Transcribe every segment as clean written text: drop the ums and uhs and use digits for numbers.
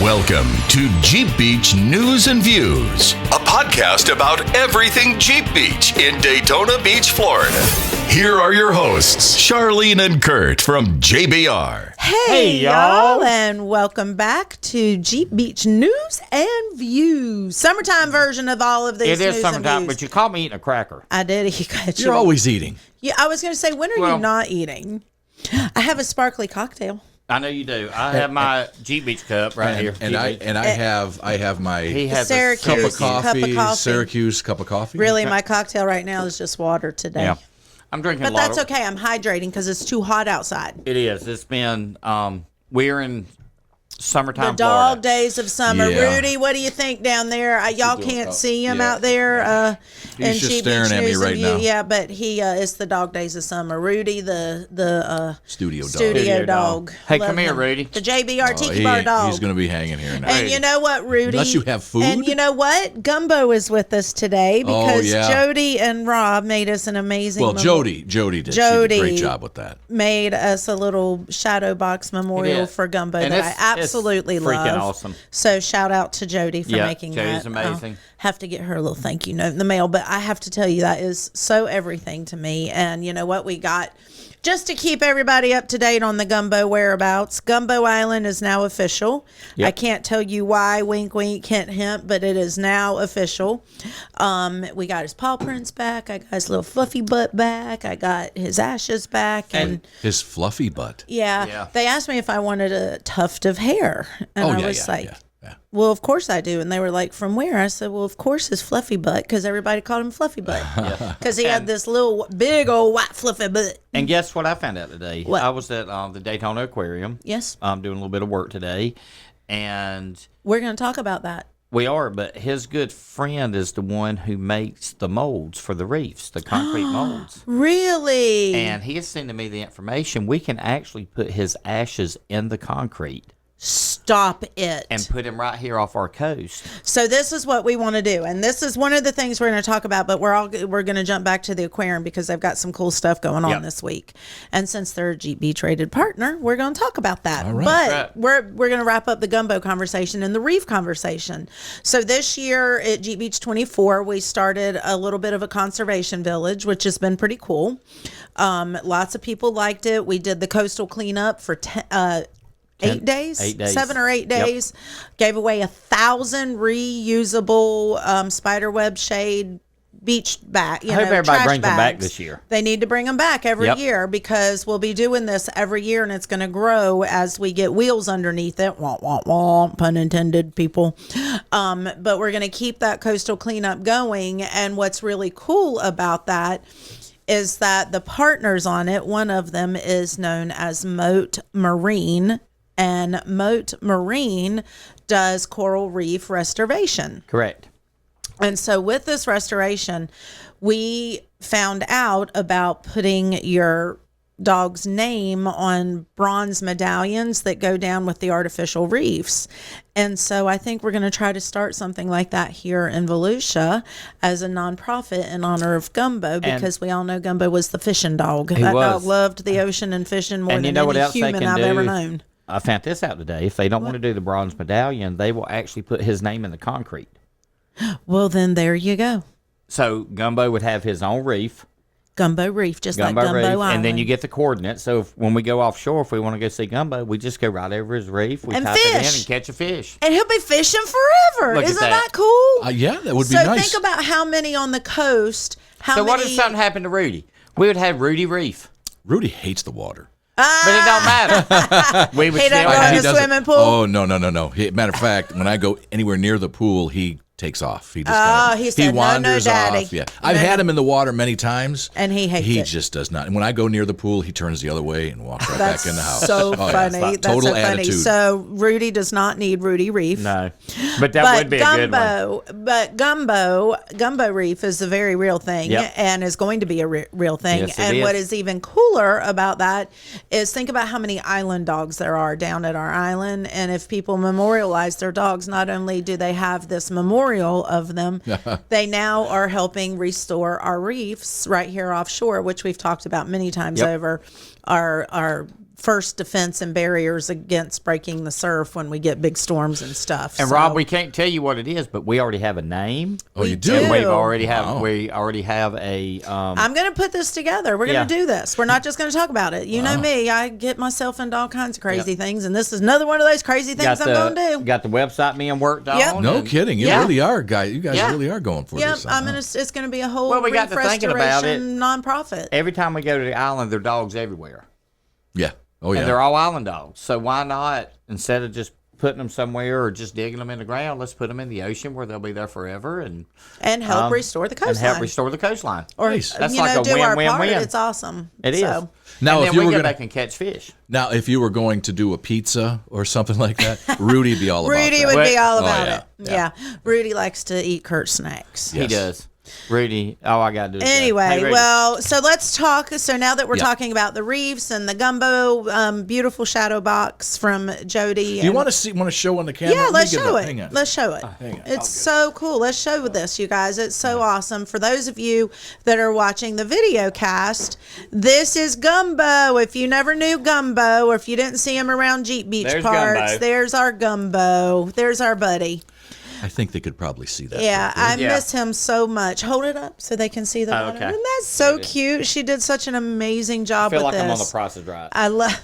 Welcome to Jeep Beach News and Views, a podcast about everything Jeep Beach in Daytona Beach, Florida. Here are your hosts, Charlene and Kurt from JBR. Hey y'all, and welcome back to Jeep Beach News and Views. Summertime version of all of these. It is summertime, but you caught me eating a cracker. I did. You're always eating. Yeah, I was going to say, when are you not eating? I have a sparkly cocktail. I know you do. I have my Jeep Beach cup right here. And I have my He has Syracuse cup of coffee, coffee. Syracuse cup of coffee. Really, my cocktail right now is just water today. Yeah. I'm drinking But a lot that's okay. I'm hydrating because it's too hot outside. It is. It's been, we're in summertime The dog Florida. days of summer. Yeah. Rudy, what do you think down there? Y'all can't see him out there. He's just staring at me right now. Yeah, but he it's the dog days of summer. Rudy, the studio dog. Hey, Love come here, him. Rudy. The JBR Tiki Bar dog. He's going to be hanging here now. And you know what, Rudy? Unless you have food. And you know what? Gumbo is with us today because Jody and Rob made us an amazing. Well, Jody did. She did a great job with that. Made us a little shadow box memorial for Gumbo And that I absolutely it's love. freaking awesome. So shout out to Jody for making Jody's that. amazing. I'll have to get her a little thank you note in the mail, but I have to tell you that is so everything to me. And you know what we got? Just to keep everybody up to date on the Gumbo whereabouts, Gumbo Island is now official. Yep. I can't tell you why, wink, wink, hint, hint, but it is now official. We got his paw prints back. I got his little fluffy butt back. I got his ashes back. And His fluffy butt. yeah, they asked me if I wanted a tuft of hair. And I was like, well, of course I do. And they were like, from where? I said, well, of course his fluffy butt, because everybody called him Fluffy Butt. Because he had this little, big old white fluffy butt. And guess what I found out today? What? I was at the Daytona Aquarium. Yes. I'm doing a little bit of work today. And We're going to talk about that. we are, but his good friend is the one who makes the molds for the reefs, the concrete molds. Really? And he is sending me the information. We can actually put his ashes in the concrete. Stop it. And put him right here off our coast. So this is what we want to do, and this is one of the things we're going to talk about. But we're going to jump back to the aquarium because they've got some cool stuff going on this week. And since they're a Jeep Beach rated partner, we're going to talk about that. All right. But we're going to wrap up the Gumbo conversation and the reef conversation. So this year at Jeep Beach 24, we started a little bit of a conservation village, which has been pretty cool. Lots of people liked it. We did the coastal cleanup for 8 days, 7 or 8 days. Gave away 1,000 reusable spiderweb shade beach back. I hope everybody brings them back this year. They need to bring them back every year because we'll be doing this every year, and it's going to grow as we get wheels underneath it. Wah, wah, wah, pun intended, people. But we're going to keep that coastal cleanup going. And what's really cool about that is that the partners on it, one of them is known as Moat Marine. And Moat Marine does coral reef restoration. Correct. And so with this restoration, we found out about putting your dog's name on bronze medallions that go down with the artificial reefs. And so I think we're going to try to start something like that here in Volusia as a nonprofit in honor of Gumbo, because we all know Gumbo was the fishing dog. That dog loved the ocean and fishing more than any human I've ever known. I found this out today. If they don't want to do the bronze medallion, they will actually put his name in the concrete. Well, then there you go. So Gumbo would have his own reef. Gumbo Reef, just like Gumbo Reef, Island. and then you get the coordinates. So when we go offshore, if we want to go see Gumbo, we just go right over his reef. We and type it in fish. and catch a fish. And he'll be fishing forever. Look at Isn't that. cool? Yeah, that would be so nice. think about how many on the coast. What if something happened to Rudy? We would have Rudy Reef. Rudy hates the water. But it don't matter. We would He still don't run have the swimming pool? Oh, no. Matter of fact, when I go anywhere near the pool, he takes off. He just he said, wanders no, Daddy. off. Yeah, I've had him in the water many times, and he hates it. He just does not. And when I go near the pool, he turns the other way and walks right back in the house. So funny. Yeah, That's total so funny. attitude. So Rudy does not need Rudy Reef. No, but that would be a good one. But Gumbo Reef is a very real thing, and is going to be a real thing. Yes, it and is. what is even cooler about that is think about how many island dogs there are down at our island, and if people memorialize their dogs, not only do they have this memorial of them, they now are helping restore our reefs right here offshore, which we've talked about many times over. Our first defense and barriers against breaking the surf when we get big storms and stuff. And Rob, we can't tell you what it is, but we already have a name. Oh, you do? do. We already have a. I'm going to put this together. We're going to do this. We're not just going to talk about it. You know me. I get myself into all kinds of crazy things, and this is another one of those crazy things I'm going to do. Got the website being worked on. No kidding. You really are, guys. You guys really are going for this. It's going to be a whole Well, we reef got to thinking about it. restoration nonprofit. Every time we go to the island, there are dogs everywhere. Yeah. Oh, yeah. And they're all island dogs. So why not, instead of just putting them somewhere or just digging them in the ground, let's put them in the ocean where they'll be there forever and help restore the coastline. And help restore the coastline. Or Nice. That's like a do our win-win-win. part. It's awesome. It is. So. Now, and if then you we were go gonna, back and catch fish. now, if you were going to do a pizza or something like that, Rudy'd be all about Rudy that. would be all about yeah. it. Yeah. Rudy likes to eat Kurt snacks. He does. Rudy, all I got to do is Anyway, Hey, Rudy. well, so let's talk. So now that we're talking about the reefs and the gumbo, beautiful shadow box from Jody. Do you want to show on the camera? Yeah, Let me let's get show that. it. Hang on. Let's show it. hang on. It's so cool. Let's show this, you guys. It's so awesome. For those of you that are watching the video cast, this is Gumbo. If you never knew Gumbo, or if you didn't see him around Jeep Beach There's parts, Gumbo. there's our Gumbo. There's our buddy. I think they could probably see that. Yeah, right there. I miss him so much. Hold it up so they can see the bottom. okay. And that's so cute. She did such an amazing job I feel with like this. I'm on the Price is Right. I love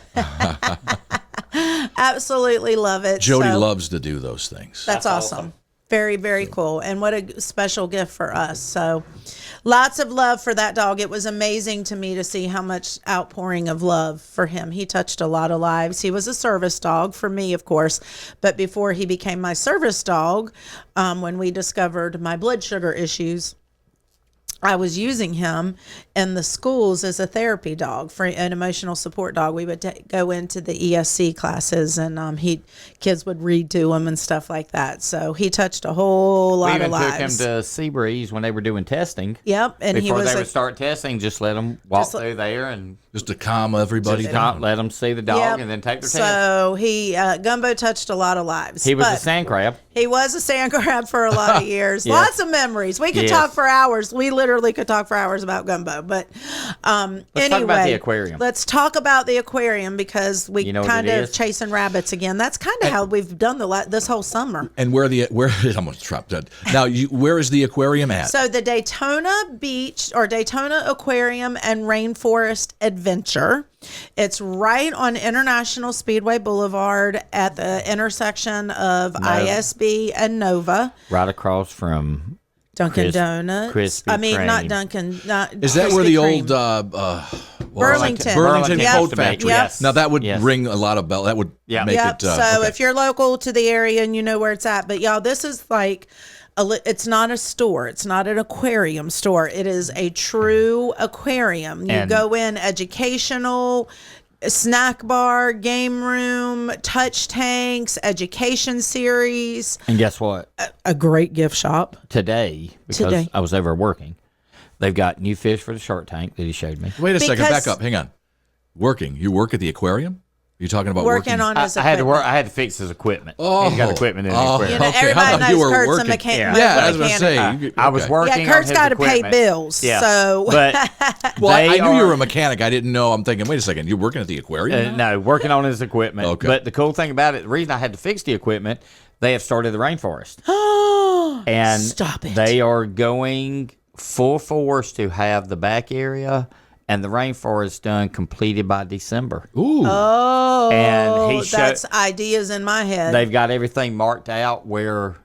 absolutely love it. Jody So, loves to do those things. That's awesome. Very, very cool. And what a special gift for us. So lots of love for that dog. It was amazing to me to see how much outpouring of love for him. He touched a lot of lives. He was a service dog for me, of course. But before he became my service dog, when we discovered my blood sugar issues, I was using him in the schools as a therapy dog, for an emotional support dog. We would go into the ESC classes, and kids would read to him and stuff like that. So he touched a whole lot We of even took him lives. to Seabreeze when they were doing testing. Yep, and he Before was they would start testing, just let them walk through there and Just to calm everybody just down. let them see the dog Yep. and then take their test. So he Gumbo touched a lot of lives. He was But a sand crab. He was a sand crab for a lot of years. Yes. Lots of memories. We could Yes. talk for hours. We literally could talk for hours about Gumbo. But Let's anyway, talk about the aquarium. Let's talk about the aquarium, because we You know what kind it of is? chasing rabbits again. That's kind of how we've done this whole summer. And where I'm almost trapped dead. Now, where is the aquarium at? So the Daytona Beach, or Daytona Aquarium and Rainforest Adventure. It's right on International Speedway Boulevard at the intersection of ISB and Nova. Right across from Dunkin' Donuts. Krispy I mean, not Kreme. Dunkin'. Not Is that where Krispy the Kreme. old Burlington. Burlington Yep. Coat Factory? Yep. Yes. Now that would Yes. ring a lot of bells. That would Yep. make Yep. it. So okay. if you're local to the area and you know where it's at, but y'all, this is like it's not a store. It's not an aquarium store. It is a true aquarium. You And- go in, educational, snack bar, game room, touch tanks, education series, And guess what? a great gift shop. Today, because I was over working, they've got new fish for the Shark Tank that he showed me. Wait a second. Because- Back up. Hang on. Working. You work at the aquarium? Are you talking about Working on his I had to equipment. work. I had to fix his equipment. Oh. He's got equipment in the Oh. aquarium. You know, Okay, everybody I thought you knows were Kurt's a working. mechanic. Yeah, I was going to say. I was working. Yeah, Kurt's on his got to pay equipment. bills. Yeah. So But Well, I they knew you are- were a mechanic. I didn't know. I'm thinking, wait a second. You're working at the aquarium? now? no, working on his equipment. Okay. But the cool thing about it, the reason I had to fix the equipment, they have started the rainforest. And Stop it. They are going full force to have the back area and the rainforest done completed by December. Ooh. Oh, And he showed- that's ideas in my head. They've got everything marked out where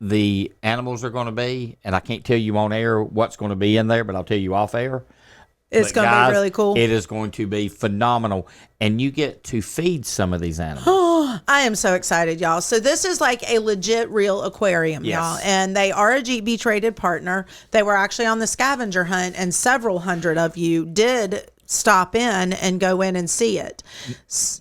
the animals are going to be, and I can't tell you on air what's going to be in there, but I'll tell you off air. It's But going to guys, be really cool. It is going to be phenomenal, and you get to feed some of these animals. I am so excited, y'all. So this is like a legit real aquarium, Yes. y'all. And they are a Jeep Beach rated partner. They were actually on the scavenger hunt, and several hundred of you did stop in and go in and see it.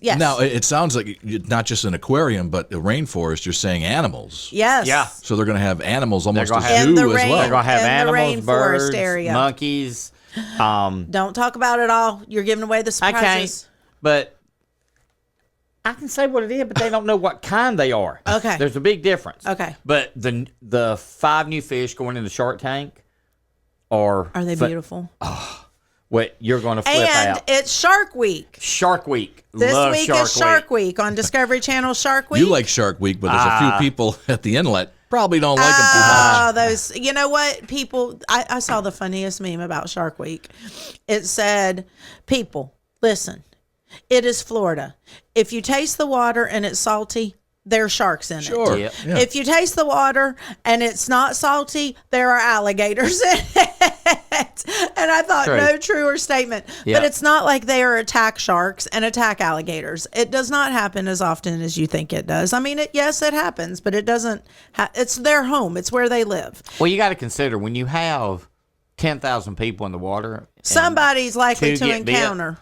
Yes. Now, it sounds like it's not just an aquarium, but the rainforest, you're saying animals. Yes. Yeah. So they're going to have animals almost gonna a have- In the zoo as rain- well. They're going to have In the animals, rainforest birds, area. monkeys. Don't talk about it all. You're giving away the I surprises. can't, but I can say what it is, but they don't know what kind they are. Okay. There's a big difference. Okay. But the 5 new fish going in the Shark Tank are Are they beautiful? what you're going to flip And out. it's Shark Week. Shark Week. This Love week is Shark Week on Discovery Channel. Shark Week. You like Shark Week, but there's a few people at the inlet probably don't like them too much. Oh, those, you know what, people, I saw the funniest meme about Shark Week. It said, people, listen, it is Florida. If you taste the water and it's salty, there are sharks in Sure. it. Yep. Yeah. If you taste the water and it's not salty, there are alligators in it. And I thought, True. no truer statement. Yep. But it's not like they are attack sharks and attack alligators. It does not happen as often as you think it does. I mean, yes, it happens, but it doesn't. It's their home. It's where they live. Well, you got to consider when you have 10,000 people in the water. Somebody's likely to to get bit. encounter.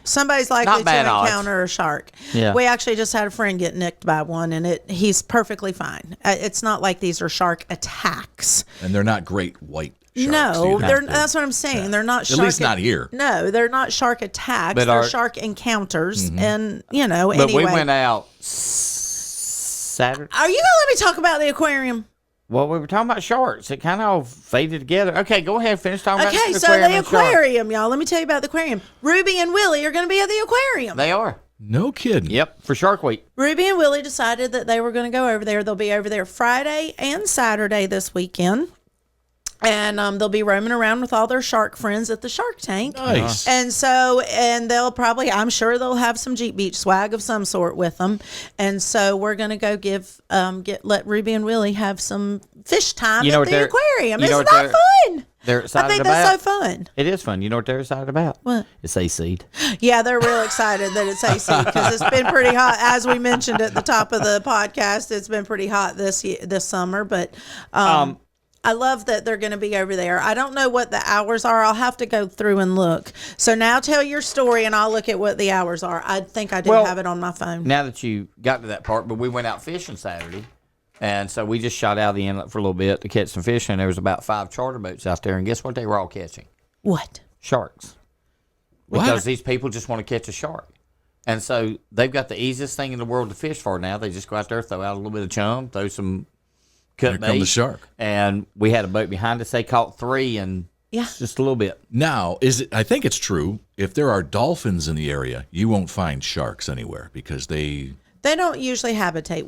Somebody's likely Not to bad odds. encounter a shark. Yeah. We actually just had a friend get nicked by one, and he's perfectly fine. It's not like these are shark attacks. And they're not great white sharks. No, either. that's what I'm saying. They're not At shark. least not here. No, they're not shark attacks. But They're shark encounters, and But anyway. we went out Saturday. Are you gonna let me talk about the aquarium? Well, we were talking about sharks. It kind of faded together. Okay, go ahead. Finish talking about Okay, the so aquarium. the and sharks. aquarium, y'all. Let me tell you about the aquarium. Ruby and Willie are going to be at the aquarium. They are. No kidding. Yep, for Shark Week. Ruby and Willie decided that they were going to go over there. They'll be over there Friday and Saturday this weekend. And they'll be roaming around with all their shark friends at the Shark Tank. Nice. And so, and they'll probably, I'm sure they'll have some Jeep Beach swag of some sort with them. And so we're going to go let Ruby and Willie have some fish time at the aquarium. Isn't that fun? They're excited I think about. that's so fun. It is fun. You know what they're excited about? What? It's AC. Yeah, they're real excited that it's AC because it's been pretty hot. As we mentioned at the top of the podcast, it's been pretty hot this summer. But I love that they're going to be over there. I don't know what the hours are. I'll have to go through and look. So now tell your story, and I'll look at what the hours are. I think I do have it on my phone. Now that you got to that part, but we went out fishing Saturday. And so we just shot out of the inlet for a little bit to catch some fish, and there was about 5 charter boats out there. And guess what they were all catching? What? Sharks. Because these people just want to catch a shark. And so they've got the easiest thing in the world to fish for now. They just go out there, throw out a little bit of chum, throw some cut bait. Here come the shark. And we had a boat behind us. They caught 3 and just a little bit. Now, I think it's true, if there are dolphins in the area, you won't find sharks anywhere because they don't usually habitat.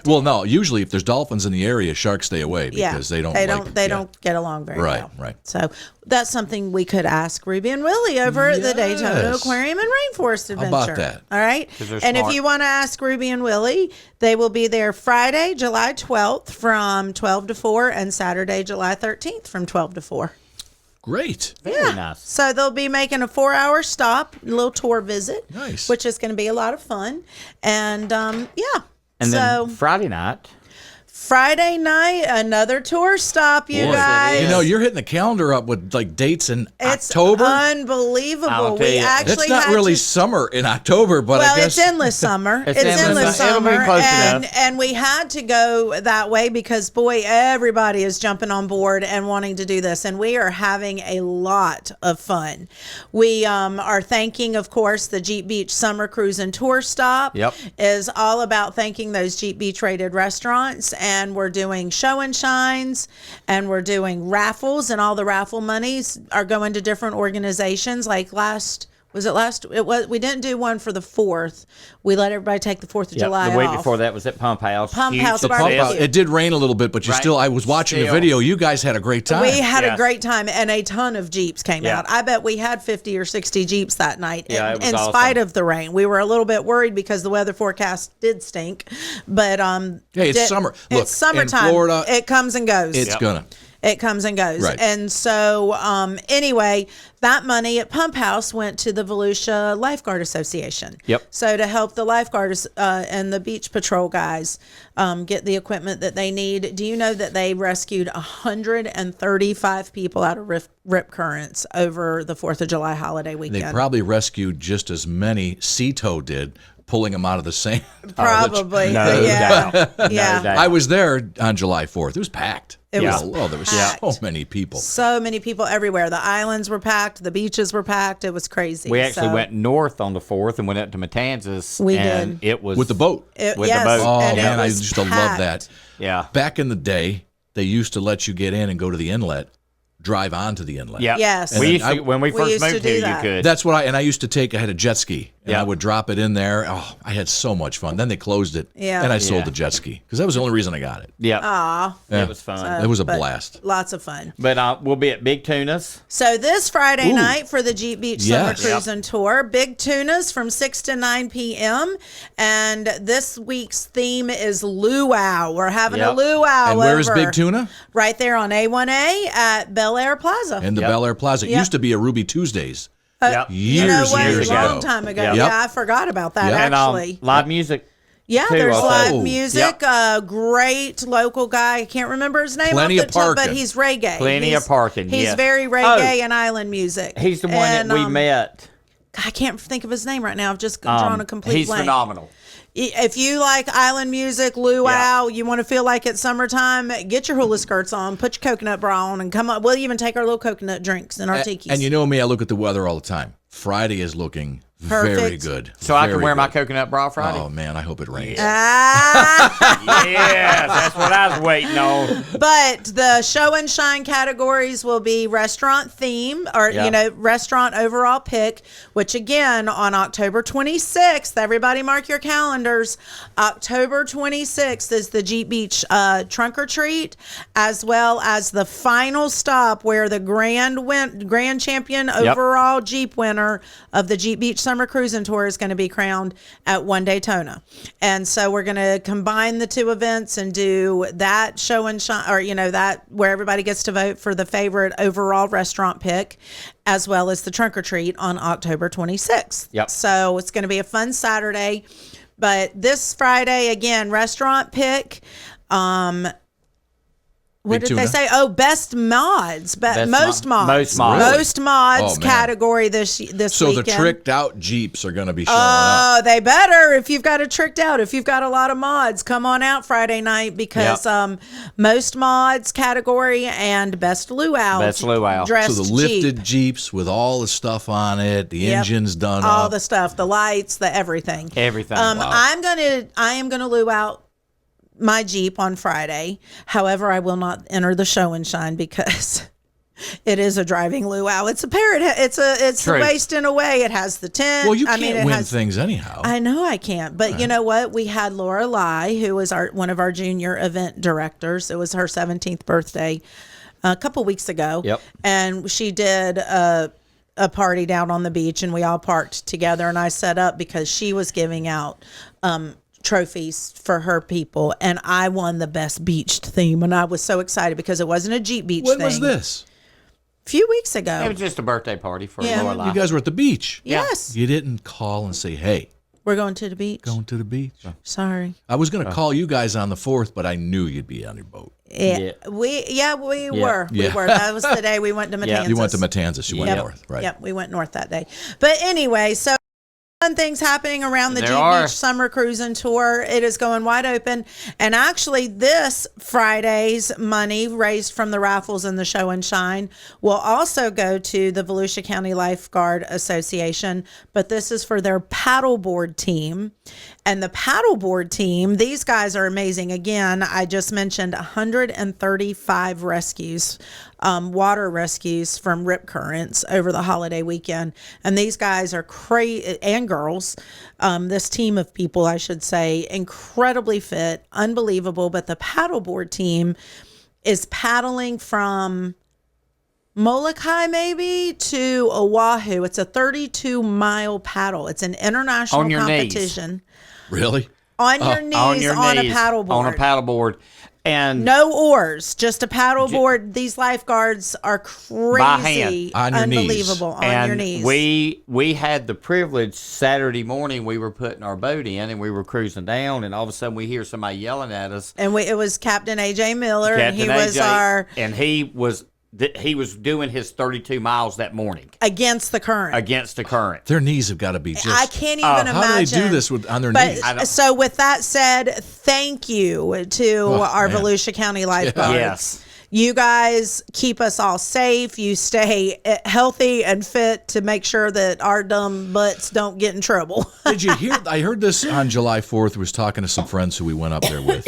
Well, no, usually if there's dolphins in the area, sharks stay away because they don't don't get along very well. Right. So that's something we could ask Ruby and Willie over at the Daytona Aquarium and Rainforest Adventure. How about that? All right. And if you want to ask Ruby and Willie, they will be there Friday, July 12th from 12 to 4 and Saturday, July 13th from 12 to 4. Great. Very nice. So they'll be making a 4-hour stop, a little tour visit. Nice. Which is going to be a lot of fun. And And so then Friday night, another tour stop, you Boy, guys. it You know, you're hitting the calendar up with like dates in It's October. unbelievable. I'll tell We you. actually That's not had really to, summer in October, but well, I guess it's endless summer. It's It's endless endless summer. It'll be summer, close and enough. we had to go that way because boy, everybody is jumping on board and wanting to do this, and we are having a lot of fun. We are thanking, of course, the Jeep Beach Summer Cruise and Tour Stop. Yep. Is all about thanking those Jeep Beach rated restaurants, and we're doing show and shines, and we're doing raffles, and all the raffle monies are going to different organizations. Like we didn't do one for the 4th. We let everybody take the 4th of July the week off. before that was at Pump House. Pump Huge House success. barbecue. it did rain a little bit, but I was watching the video. You guys had a great time. We had Yeah. a great time, and a ton of Jeeps came Yeah. out. I bet we had 50 or 60 Jeeps that night, Yeah, it was in awesome. spite of the rain. We were a little bit worried because the weather forecast did stink, but Hey, it's summer. Look, it's summertime. in Florida, it comes and goes. it's gonna. It comes and goes. Right. And so, anyway, that money at Pump House went to the Volusia Lifeguard Association. Yep. So to help the lifeguards and the beach patrol guys get the equipment that they need. Do you know that they rescued 135 people out of rip currents over the 4th of July holiday weekend? They probably rescued just as many Cito did, pulling them out of the sand. Probably. No yeah. doubt. Yeah. No doubt. I was there on July 4th. It was packed. It was there was packed. so many people. So many people everywhere. The islands were packed. The beaches were packed. It was crazy. We actually went north on the 4th and went up to Matanzas. We and did. It was With the boat. With the yes, boat. Oh, and it man, I was used to love packed. that. Yeah. Back in the day, they used to let you get in and go to the inlet drive onto the inlet. Yeah. Yes. And We then used to, when we first used to moved do here, that. you could. That's what I used to take. I had a jet ski, and Yeah. I would drop it in there. Oh, I had so much fun. Then they closed it, Yeah. and I sold Yeah. the jet ski because that was the only reason I got it. Yeah. Aw. It was fun. It was a But blast. Lots of fun. But we'll be at Big Tuna's. So this Friday Ooh. night for the Jeep Beach Yes. Summer Cruising Tour, Big Tunas from 6 to 9 p.m. And this week's theme is luau. We're having a Yep. luau And where is over Big Tuna? right there on A1A at Bel Air Plaza. In the Yep. Bel Air Plaza. It Yep. used to be a Ruby Tuesdays. Yep. You know Years, what? years A long ago. time ago. Yep. Yeah, I forgot about that Yep. And actually. live music. Yeah, too, there's also. live Oh. music. Great local guy. I can't remember his name Plenty off of the top, but parking. he's reggae. Plenty of parking, He's yes. very reggae and island music. He's the one And, that we met. I can't think of his name right now. I've just drawn a complete He's blank. phenomenal. If you like island music, luau, you want to feel like it's summertime, get your hula skirts on, put your coconut bra on, and come up. We'll even take our little coconut drinks and our tikis. And you know me, I look at the weather all the time. Friday is looking very Perfect. good. So I can Very wear my good. coconut bra Friday. Oh, man, I hope it rains. Ah, Yes, that's what I was waiting on. but the show and shine categories will be restaurant theme or, Yeah. restaurant overall pick, which again on October 26th, everybody mark your calendars. October 26th is the Jeep Beach trunk or treat, as well as the final stop where the grand champion overall Jeep winner of the Jeep Beach Summer Cruising Tour is going to be crowned at One Daytona. And so we're going to combine the two events and do that show and shine, or, that where everybody gets to vote for the favorite overall restaurant pick, as well as the trunk or treat on October 26th. Yep. So it's going to be a fun Saturday. But this Friday, again, restaurant pick. What Big did they Tuna. say? Oh, best mods, most mods, Most mods. Really? most mods Oh, man. category this So weekend. the tricked out Jeeps are going to be showing Oh, up. they better. If you've got it tricked out, if you've got a lot of mods, come on out Friday night because most mods category and best luau. Best luau. Dressed So the lifted Jeep. Jeeps with all the stuff on it, the Yep. engine's done all up. the stuff, the lights, the everything. Everything. Wow. I am gonna luau my Jeep on Friday. However, I will not enter the show and shine because it is a driving luau. It's a parrot. It's the True. waist in a way. It has the tent. Well, you I can't mean, it win has, things anyhow. I know I can't, but you know what? We had Laura Lai, who was one of our junior event directors. It was her 17th birthday a couple weeks ago. Yep. And she did a party down on the beach, and we all parked together. And I set up because she was giving out trophies for her people, and I won the best beached theme, and I was so excited because it wasn't a Jeep Beach when thing. was this? A few weeks ago. It was just a birthday party for Yeah. Lorelai. You guys were at the beach. Yes. You didn't call and say, hey, We're going to the beach. going to the beach. Sorry. I was going to call you guys on the 4th, but I knew you'd be on your boat. Yeah. We were. Yeah. We were. That was the day we went to Matanzas. You went to Matanzas. You went Yep. north, right? Yep, we went north that day. But anyway, so fun things happening around the There Jeep are. Beach Summer Cruising Tour. It is going wide open. And actually, this Friday's money raised from the raffles and the show and shine will also go to the Volusia County Lifeguard Association. But this is for their paddleboard team. And the paddleboard team, these guys are amazing. Again, I just mentioned 135 rescues, water rescues from rip currents over the holiday weekend. And these guys are crazy, and girls, this team of people, I should say, incredibly fit, unbelievable. But the paddleboard team is paddling from Molokai maybe to Oahu. It's a 32-mile paddle. It's an international On your knees. competition. Really? On your knees on your on knees, a paddleboard. On a paddleboard. And No oars, just a paddleboard. These lifeguards are crazy, By hand. On your knees. unbelievable. On and your knees. we had the privilege Saturday morning. We were putting our boat in and we were cruising down, and all of a sudden we hear somebody yelling at us. and it was Captain AJ Miller, and he Captain was AJ, our and he was doing his 32 miles that morning against the current. against the current. Their knees have got to be just. I can't even imagine. How do they do this on their knees? I But don't- so with that said, thank you to our man. Volusia County lifeguards. Yes. You guys keep us all safe. You stay healthy and fit to make sure that our dumb butts don't get in trouble. Did you hear? I heard this on July 4th. Was talking to some friends who we went up there with.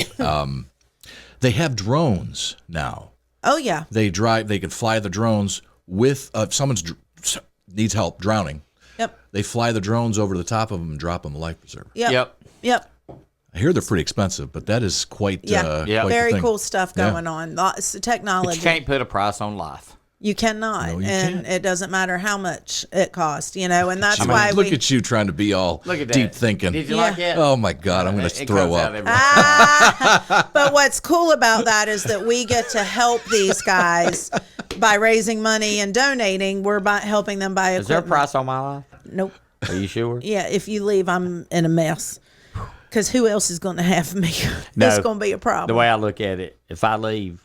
They have drones now Oh, yeah. They can fly the drones with someone's needs help drowning. Yep. They fly the drones over to the top of them and drop them in the life preserver. Yep. I hear they're pretty expensive, but that is quite quite the very thing. cool stuff going on. Lots of technology. But you can't put a price on life. You cannot, No, you and can't. it doesn't matter how much it costs, and that's why look at you trying to be all Look at deep that. thinking. Did you like that? Oh my God, I'm going to It throw comes out up. every- But what's cool about that is that we get to help these guys by raising money and donating. We're helping them buy equipment. Is there a price on my life? Nope. Are you sure? Yeah, if you leave, I'm in a mess. Because who else is going to have me? No, It's going to be a problem. The way I look at it, if I leave,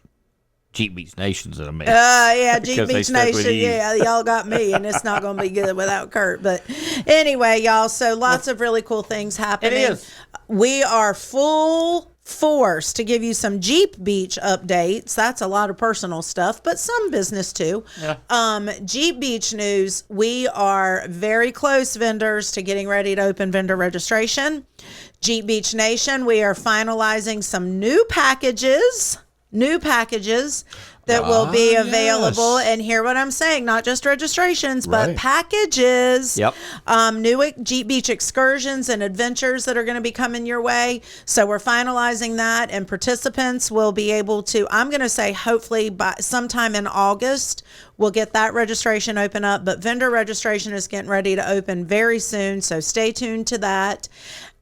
Jeep Beach Nation's in a mess. Yeah, Jeep Because they Beach stuck with Nation. you. Yeah, y'all got me, and it's not going to be good without Kurt. But anyway, y'all, so lots of really cool things happening. It is. We are full force to give you some Jeep Beach updates. That's a lot of personal stuff, but some business too. Yeah. Jeep Beach news. We are very close, vendors, to getting ready to open vendor registration. Jeep Beach Nation, we are finalizing some new packages that will be available. Yes. And hear what I'm saying, not just registrations, but Right. packages. Yep. New Jeep Beach excursions and adventures that are going to be coming your way. So we're finalizing that, and participants will be able to, I'm going to say hopefully by sometime in August, we'll get that registration open up. But vendor registration is getting ready to open very soon. So stay tuned to that.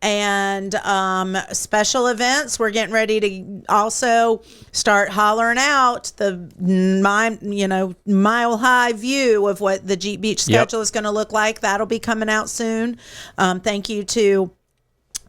And special events, we're getting ready to also start hollering out the mile high view of what the Jeep Beach schedule is going to look like. That'll be coming out soon. Thank you to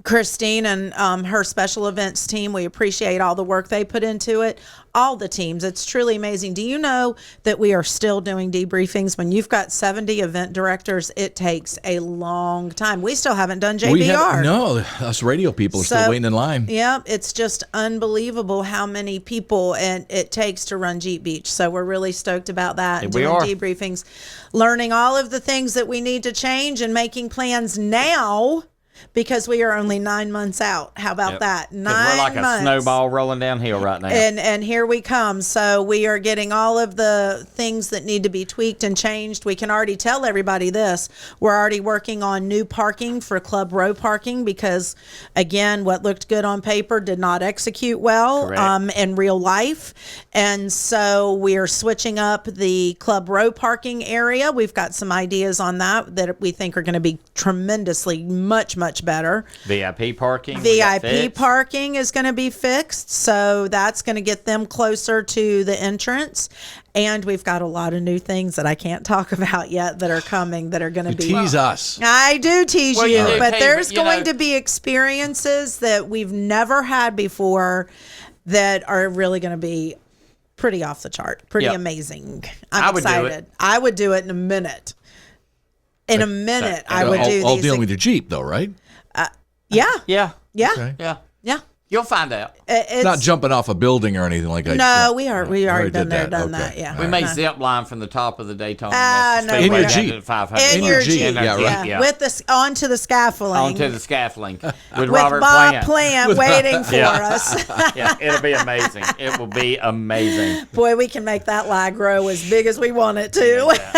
Christine and her special events team. We appreciate all the work they put into it. All the teams. It's truly amazing. Do you know that we are still doing debriefings? When you've got 70 event directors, it takes a long time. We still haven't done JBR. No, us radio people are still waiting in line. Yeah, it's just unbelievable how many people and it takes to run Jeep Beach. So we're really stoked about that. Yeah, doing we are. debriefings, learning all of the things that we need to change and making plans now. Because we are only 9 months out. How about that? 9 We're like months. a snowball rolling downhill right now. And here we come. So we are getting all of the things that need to be tweaked and changed. We can already tell everybody this. We're already working on new parking for Club Row parking because, again, what looked good on paper did not execute well in real life. And so we are switching up the Club Row parking area. We've got some ideas on that we think are going to be tremendously much better. VIP parking. VIP parking is going to be fixed, so that's going to get them closer to the entrance. And we've got a lot of new things that I can't talk about yet that are coming that are going to be. Tease us. I do tease Well, you, you do but tease, there's but, you going know- to be experiences that we've never had before that are really going to be pretty off the chart, pretty amazing. I I'm would do it. excited. I would do it in a minute. In a minute, I would do all these. dealing with your Jeep, though, right? Yeah. Yeah. Yeah. Okay. Yeah. Yeah. You'll find out. It's Not jumping off a building or anything like that. No, we already already been did there, that. done Okay. that. Yeah, We may zip line from the top of the Daytona. no, In your we're Jeep. in In your Jeep, In our yeah, Jeep, right. with the onto the scaffolding, Onto the scaffolding with with Robert Bob Plant. Plant waiting for Yeah. us. Yeah, it'll be amazing. It will be amazing. Boy, we can make that lie grow as big as we want it to.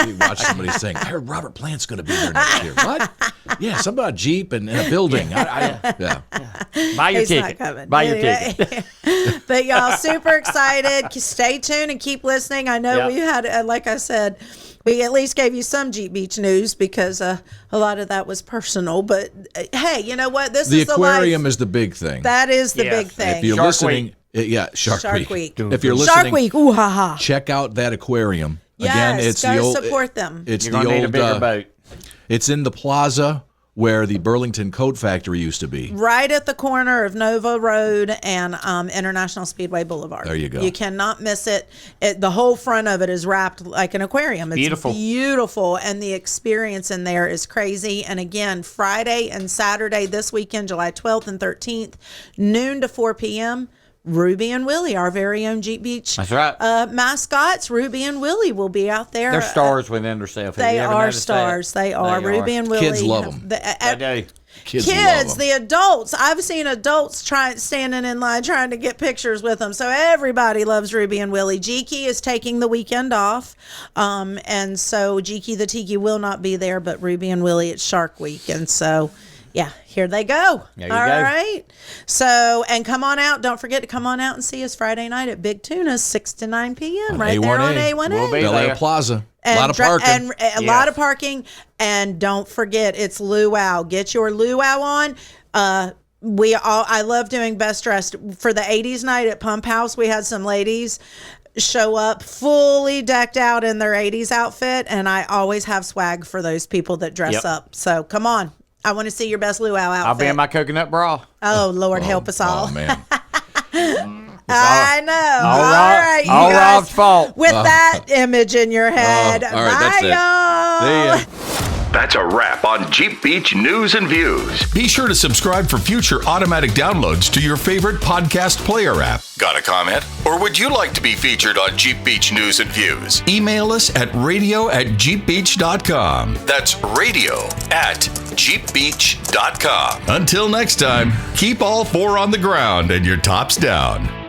You watch somebody saying, I heard Robert Plant's going to be there next year. What? Yeah, something about a Jeep and a building. Yeah. Buy your He's not ticket. coming. Buy your Anyway. ticket. But y'all, super excited. Stay tuned and keep listening. I know Yeah. we had, like I said, we at least gave you some Jeep Beach news because a lot of that was personal. But hey, you know what? This The is aquarium the life. is the big thing. That is the Yes. big thing. If you're Shark listening, Shark Shark Week. Week. If you're Shark listening, Week, ooh ha ha. check out that aquarium. Yes, Again, it's go the old. support them. It's You're the going to need a old. bigger boat. It's in the plaza where the Burlington Coat Factory used to be. Right at the corner of Nova Road and International Speedway Boulevard. There you go. You cannot miss it. The whole front of it is wrapped like an aquarium. It's Beautiful. beautiful, and the experience in there is crazy. And again, Friday and Saturday this weekend, July 12th and 13th, noon to 4 p.m., Ruby and Willie, our very own Jeep Beach That's right. mascots. Ruby and Willie will be out there. They're stars within themselves. Have They you ever are noticed stars. that? They are. Ruby and Willie. Kids love 'em. They do. Kids love 'em. the adults. I've seen adults standing in line trying to get pictures with them. So everybody loves Ruby and Willie. Jiki is taking the weekend off. And so Jiki the Tiki will not be there, but Ruby and Willie, it's Shark Week. And so, yeah, here they go. There you All go. right. So, and come on out. Don't forget to come on out and see us Friday night at Big Tuna's, 6 to 9 p.m. On right there on A1A. A1A. We'll be Bel Air there. Plaza. And A lot of parking. And a lot of parking. And don't forget, it's luau. Get your luau on. I love doing best dressed. For the 80s night at Pump House, we had some ladies show up fully decked out in their 80s outfit, and I always have swag for those people that dress Yep. up. So come on. I want to see your best luau outfit. I'll be in my coconut bra. Oh, Lord, help us all. Oh, man. I know. all All Rob- right, you all guys, Rob's fault. with that image in your head. all right, Bye, that's it. y'all. See ya. That's a wrap on Jeep Beach News and Views. Be sure to subscribe for future automatic downloads to your favorite podcast player app. Got a comment? Or would you like to be featured on Jeep Beach News and Views? Email us at radio@jeepbeach.com. That's radio@jeepbeach.com. Until next time, keep all four on the ground and your tops down.